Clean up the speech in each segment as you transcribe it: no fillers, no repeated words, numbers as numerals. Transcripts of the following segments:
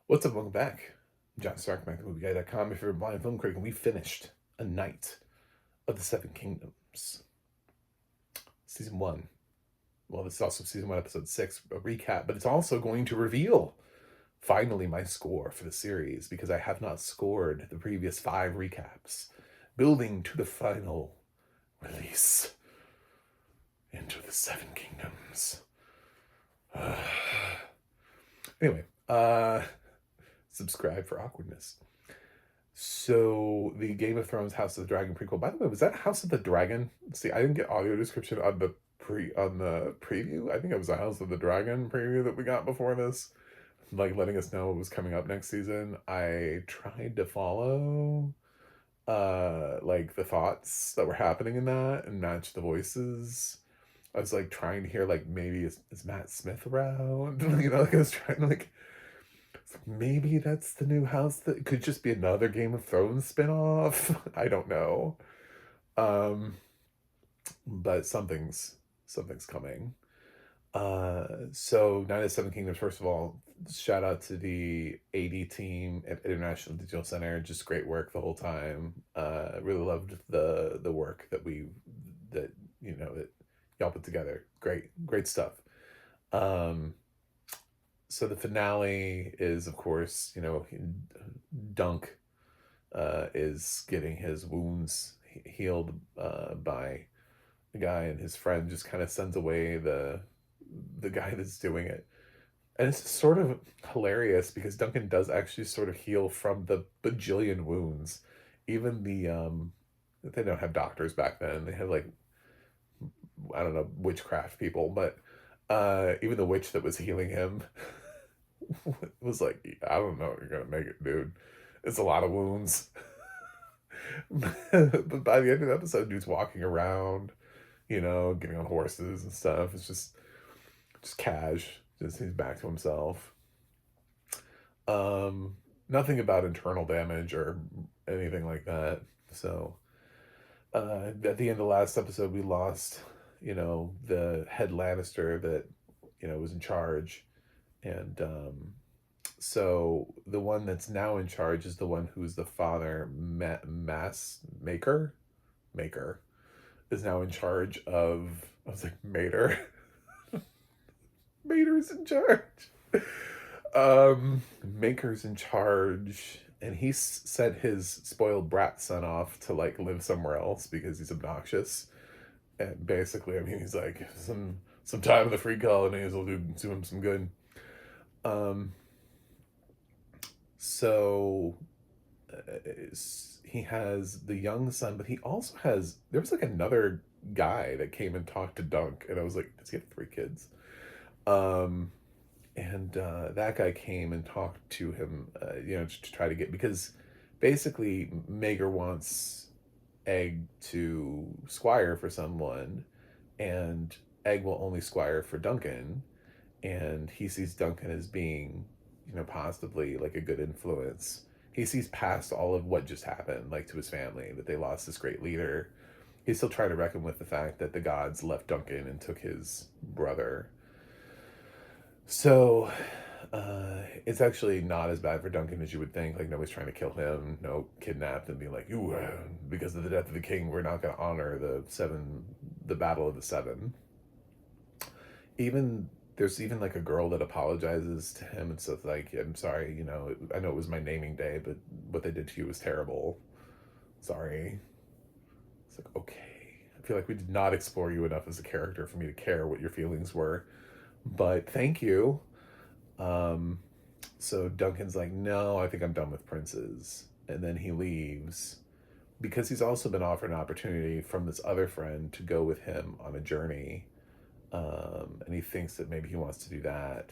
What's up? Welcome back. I'm John Stark, MacTheMovieGuy.com, your favorite blind film critic, and we finished A Night of the Seven Kingdoms, Season 1. Well, this is also Season 1, Episode 6, a recap, but it's also going to reveal, finally, my score for the series, because I have not scored the previous 5 recaps, building to the final release into the Seven Kingdoms. Anyway, subscribe for awkwardness. So the Game of Thrones House of the Dragon prequel. By the way, was that House of the Dragon? See, I didn't get audio description on the preview. I think it was a House of the Dragon preview that we got before this, like letting us know what was coming up next season. I tried to follow like the thoughts that were happening in that and match the voices. I was like trying to hear like maybe is Matt Smith around? Like I was trying to like maybe that's the new house that could just be another Game of Thrones spinoff. I don't know. Um, but something's coming. So Night of the Seven Kingdoms, first of all, shout out to the AD team at International Digital Center. Just great work the whole time. Really loved the work that that y'all put together. Great stuff. Um, so the finale is, of course, Dunk is getting his wounds healed by the guy, and his friend just kind of sends away the guy that's doing it. And it's sort of hilarious because Duncan does actually sort of heal from the bajillion wounds. Even they don't have doctors back then. They had like, I don't know, witchcraft people, but even the witch that was healing him was like, I don't know, you're gonna make it, dude. It's a lot of wounds. But by the end of the episode, dude's walking around, getting on horses and stuff. It's just cash. Just he's back to himself. Nothing about internal damage or anything like that. So at the end of the last episode, we lost, the head Lannister that, was in charge. And so the one that's now in charge is the one who's the father, mass maker is now in charge of. I was like, Mater. Mater's in charge. Maker's in charge, and he sent his spoiled brat son off to like live somewhere else because he's obnoxious. And basically, I mean, he's like some time in the free colonies will do him some good. Um, so he has the young son, but he also has. There was like another guy that came and talked to Dunk, and I was like, does he have 3 kids? Um, and that guy came and talked to him, to try to get, because basically Mager wants Egg to squire for someone, and Egg will only squire for Duncan, and he sees Duncan as being, possibly like a good influence. He sees past all of what just happened, like to his family, that they lost this great leader. He's still trying to reckon with the fact that the gods left Duncan and took his brother. So, it's actually not as bad for Duncan as you would think. Like, nobody's trying to kill him, no kidnapped and be like, "Ooh, because of the death of the king, we're not going to honor the Battle of the Seven." Even there's even like a girl that apologizes to him and says like, "I'm sorry, I know it was my naming day, but what they did to you was terrible. Sorry." It's like, okay, I feel like we did not explore you enough as a character for me to care what your feelings were, but thank you. Um, so Duncan's like, no, I think I'm done with princes. And then he leaves because he's also been offered an opportunity from this other friend to go with him on a journey. And he thinks that maybe he wants to do that.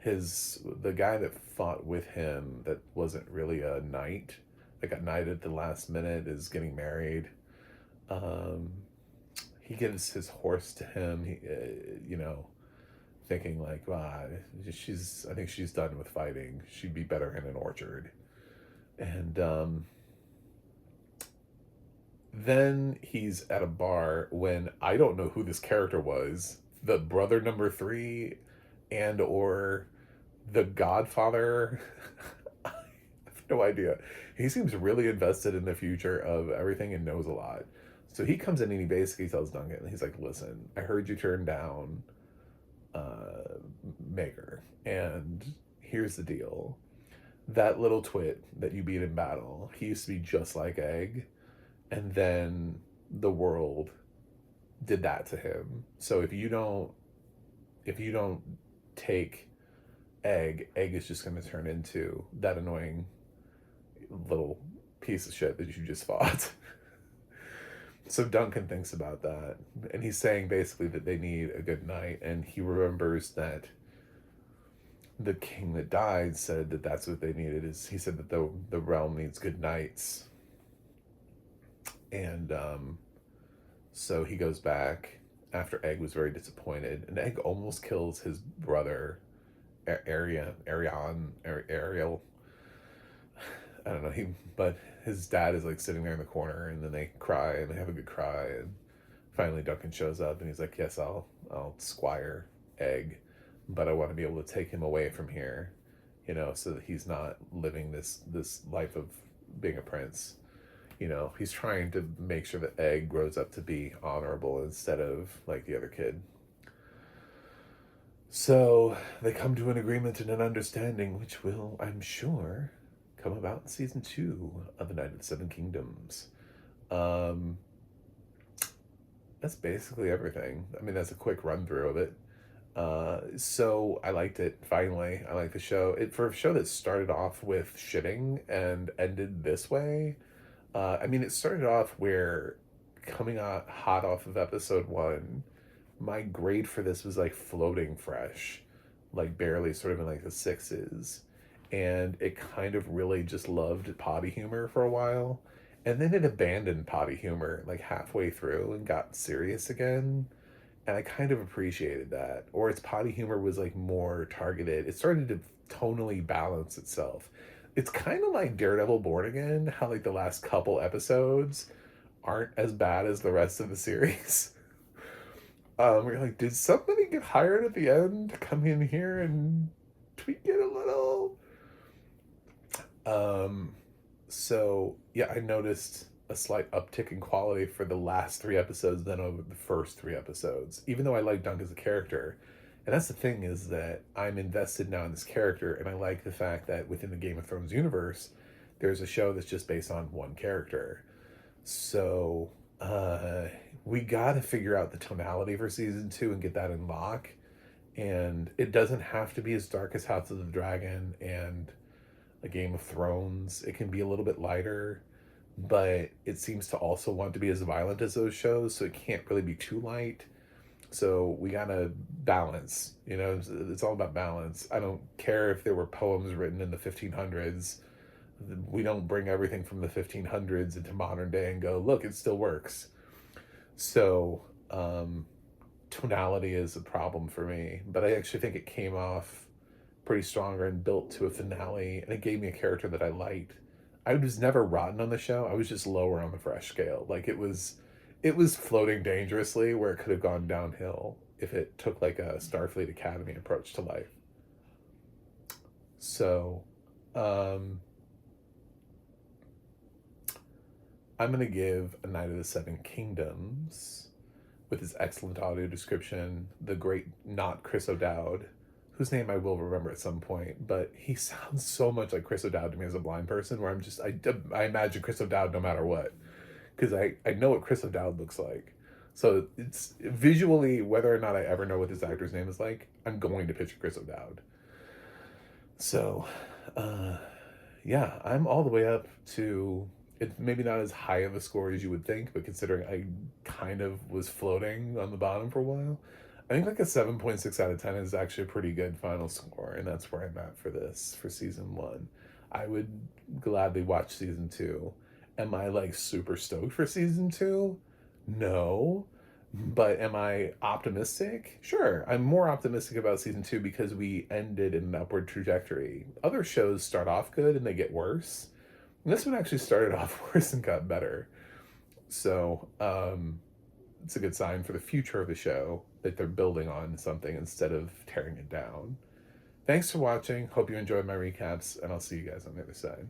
The guy that fought with him that wasn't really a knight, that got knighted at the last minute, is getting married. Um, he gives his horse to him. Thinking like, I think she's done with fighting. She'd be better in an orchard. And then he's at a bar when I don't know who this character was, the brother number 3, and or The Godfather, I have no idea. He seems really invested in the future of everything and knows a lot. So he comes in and he basically tells Duncan, he's like, listen, I heard you turn down Maker, and here's the deal. That little twit that you beat in battle, he used to be just like Egg, and then the world did that to him. So if you don't take Egg is just going to turn into that annoying little piece of shit that you just fought. So Duncan thinks about that, and he's saying basically that they need a good night, and he remembers that the king that died said that that's what they needed. Is he said that the realm needs good nights, and so he goes back after Egg was very disappointed, and Egg almost kills his brother, Ariel. I don't know. But his dad is like sitting there in the corner, and then they cry and they have a good cry, and finally Duncan shows up, and he's like, "Yes, I'll squire Egg, but I want to be able to take him away from here, so that he's not living this life of being a prince." He's trying to make sure that Egg grows up to be honorable instead of like the other kid. So they come to an agreement and an understanding, which will, I'm sure, come about in season 2 of The Night of the Seven Kingdoms. Um, that's basically everything. I mean, that's a quick run through of it. So I liked it. Finally, I like the show. For a show that started off with shitting and ended this way. I mean, it started off where coming out hot off of episode 1, my grade for this was like floating fresh, like barely sort of in like the sixes. And it kind of really just loved potty humor for a while. And then it abandoned potty humor like halfway through and got serious again. And I kind of appreciated that. Or its potty humor was like more targeted. It started to tonally balance itself. It's kind of like Daredevil Born Again, how like the last couple episodes aren't as bad as the rest of the series. We're like, did somebody get hired at the end to come in here and tweak it a little? Um, so yeah, I noticed a slight uptick in quality for the last 3 episodes than over the first 3 episodes, even though I like Dunk as a character. And that's the thing, is that I'm invested now in this character, and I like the fact that within the Game of Thrones universe, there's a show that's just based on one character. So we got to figure out the tonality for season 2 and get that in lock. And it doesn't have to be as dark as House of the Dragon and a Game of Thrones. It can be a little bit lighter, but it seems to also want to be as violent as those shows, so it can't really be too light. So we gotta balance, it's all about balance. I don't care if there were poems written in the 1500s. We don't bring everything from the 1500s into modern day and go, look, it still works. So tonality is a problem for me, but I actually think it came off pretty stronger and built to a finale, and it gave me a character that I liked. I was never rotten on the show. I was just lower on the fresh scale. Like it was floating dangerously where it could have gone downhill if it took like a Starfleet Academy approach to life. So I'm going to give A Night of the Seven Kingdoms, with his excellent audio description, the great not Chris O'Dowd, whose name I will remember at some point, but he sounds so much like Chris O'Dowd to me as a blind person, where I imagine Chris O'Dowd no matter what, because I know what Chris O'Dowd looks like. So it's visually, whether or not I ever know what this actor's name is like, I'm going to picture Chris O'Dowd. So, yeah, I'm all the way up to, it's maybe not as high of a score as you would think, but considering I kind of was floating on the bottom for a while, I think like a 7.6 out of 10 is actually a pretty good final score, and that's where I'm at for season 1. I would gladly watch season 2. Am I like super stoked for season 2? No. But am I optimistic? Sure. I'm more optimistic about season 2 because we ended in an upward trajectory. Other shows start off good and they get worse. And this one actually started off worse and got better. So, it's a good sign for the future of the show that they're building on something instead of tearing it down. Thanks for watching. Hope you enjoyed my recaps, and I'll see you guys on the other side.